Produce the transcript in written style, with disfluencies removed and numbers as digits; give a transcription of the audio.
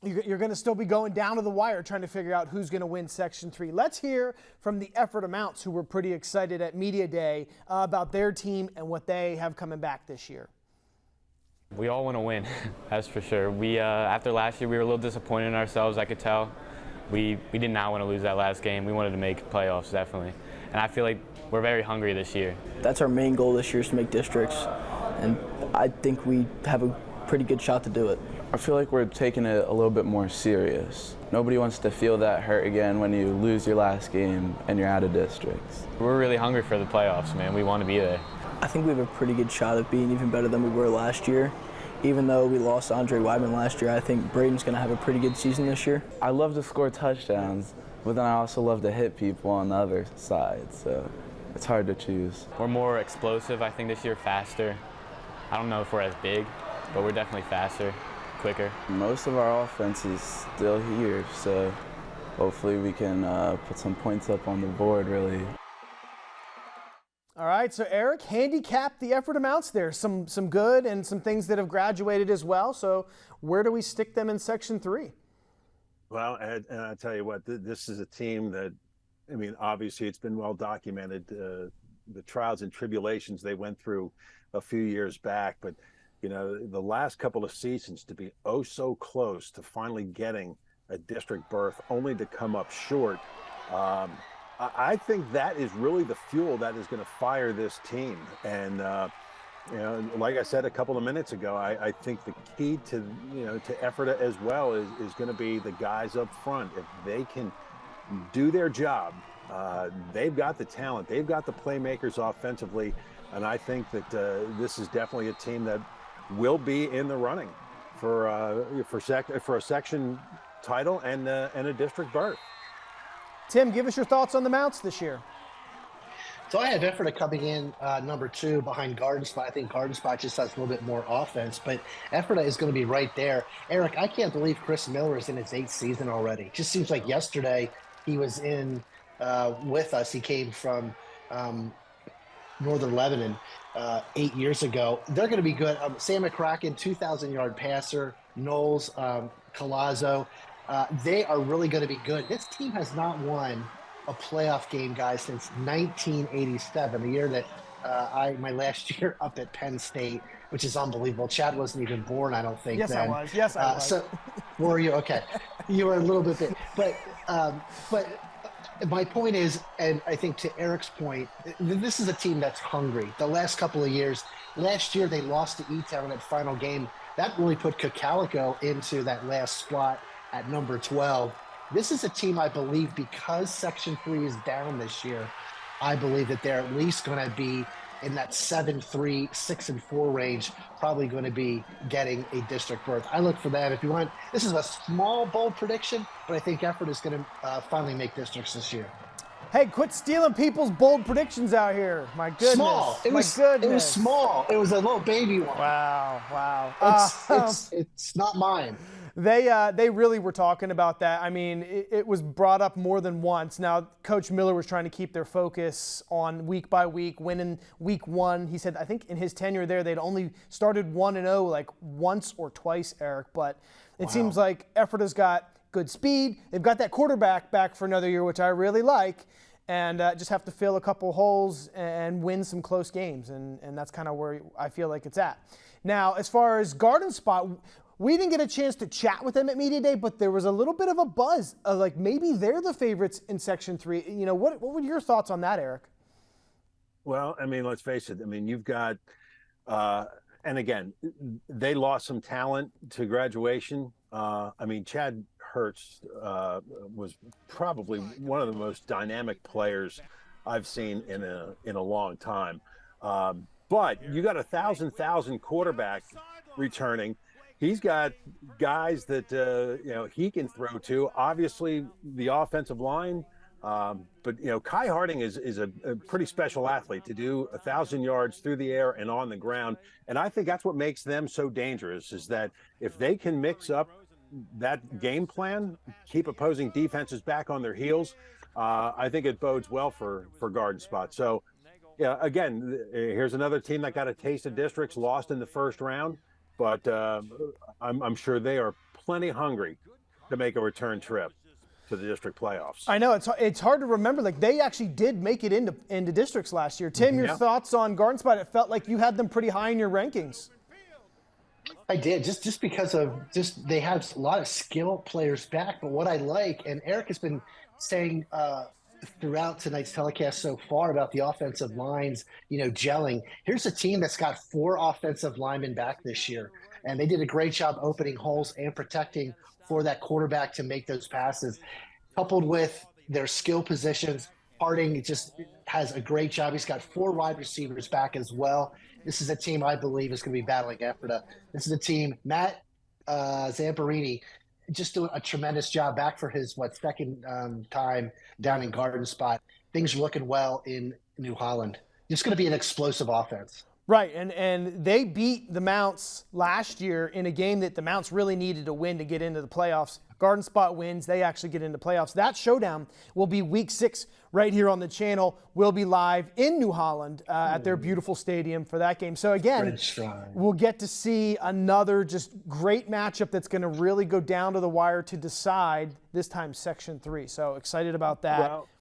You're going to still be going down to the wire trying to figure out who's going to win Section 3. Let's hear from the Effort Amounts, who were pretty excited at Media Day about their team and what they have coming back this year. We all want to win, that's for sure. We after last year, we were a little disappointed in ourselves, I could tell. We did not want to lose that last game. We wanted to make playoffs, definitely. And I feel like we're very hungry this year. That's our main goal this year, is to make districts. And I think we have a pretty good shot to do it. I feel like we're taking it a little bit more serious. Nobody wants to feel that hurt again when you lose your last game and you're out of districts. We're really hungry for the playoffs, man. We want to be there. I think we have a pretty good shot of being even better than we were last year. Even though we lost Andre Weidman last year, I think Braden's going to have a pretty good season this year. I love to score touchdowns, but then I also love to hit people on the other side, so it's hard to choose. We're more explosive, I think, this year, faster. I don't know if we're as big, but we're definitely faster, quicker. Most of our offense is still here, so hopefully we can put some points up on the board, really. All right, so Eric handicapped the Effort Amounts there. Some good and some things that have graduated as well. So where do we stick them in Section 3? Well, and I tell you what, this is a team that, I mean, obviously it's been well documented, the trials and tribulations they went through a few years back. But, you know, the last couple of seasons to be oh so close to finally getting a district berth only to come up short. I think that is really the fuel that is going to fire this team. And, you know, like I said a couple of minutes ago, I think the key to, you know, to effort as well is going to be the guys up front. If they can do their job, they've got the talent, they've got the playmakers offensively. And I think that this is definitely a team that will be in the running for a section title and a district berth. Tim, give us your thoughts on the Mounts this year. So I have Effort coming in number 2 behind Garden Spot. I think Garden Spot just has a little bit more offense, but Effort is going to be right there. Eric, I can't believe Chris Miller is in his 8th season already. Just seems like yesterday he was in with us. He came from Northern Lebanon 8 years ago. They're going to be good. Sam McCracken, 2,000-yard passer. Knowles, Colazzo. They are really going to be good. This team has not won a playoff game, guys, since 1987, the year that my last year up at Penn State, which is unbelievable. Chad wasn't even born, I don't think. Yes, then. I was. Yes, I was. So, were you? Okay. You were a little bit big. But my point is, and I think to Eric's point, this is a team that's hungry. The last couple of years, last year they lost to E-Town at final game. That really put Cocalico into that last spot at number 12. This is a team, I believe, because Section 3 is down this year, I believe that they're at least going to be in that 7-3, 6-4 range, probably going to be getting a district berth. I look for that. If you want, this is a small, bold prediction, but I think Effort is going to finally make districts this year. Hey, quit stealing people's bold predictions out here. My goodness. Small. It was small. It was a little baby one. Wow. It's not mine. They really were talking about that. I mean, it was brought up more than once. Now, Coach Miller was trying to keep their focus on week by week, winning week 1. He said, I think in his tenure there, they'd only started 1-0 like once or twice, Eric. But it seems like Effort has got good speed. They've got that quarterback back for another year, which I really like. And just have to fill a couple holes and win some close games. And that's kind of where I feel like it's at. Now, as far as Garden Spot, we didn't get a chance to chat with them at Media Day, but there was a little bit of a buzz of like maybe they're the favorites in Section 3. You know, what were your thoughts on that, Eric? Well, I mean, let's face it. I mean, you've got, and again, they lost some talent to graduation. I mean, Chad Hertz was probably one of the most dynamic players I've seen in a long time. But you got a thousand quarterback returning. He's got guys that you know, he can throw to. Obviously, the offensive line. But you know, Kai Harding is a pretty special athlete to do 1,000 yards through the air and on the ground. And I think that's what makes them so dangerous, is that if they can mix up that game plan, keep opposing defenses back on their heels, I think it bodes well for Garden Spot. So, yeah, again, here's another team that got a taste of districts, lost in the first round, but I'm sure they are plenty hungry to make a return trip to the district playoffs. I know it's hard to remember. Like they actually did make it into districts last year. Tim, your thoughts on Garden Spot? It felt like you had them pretty high in your rankings. I did just because of they have a lot of skill players back. But what I like, and Eric has been saying throughout tonight's telecast so far about the offensive lines, gelling. Here's a team that's got 4 offensive linemen back this year, and they did a great job opening holes and protecting for that quarterback to make those passes. Coupled with their skill positions, Harding just has a great job. He's got 4 wide receivers back as well. This is a team I believe is going to be battling Ephrata. This is a team, Matt Zamperini, just doing a tremendous job back for his, second time down in Garden Spot. Things are looking well in New Holland. It's going to be an explosive offense. Right, and they beat the Mounts last year in a game that the Mounts really needed to win to get into the playoffs. Garden Spot wins, they actually get into playoffs. That showdown will be week 6 right here on the channel. We'll be live in New Holland at their beautiful stadium for that game. So again, we'll get to see another just great matchup that's going to really go down to the wire to decide, this time Section 3. So excited about that. Well,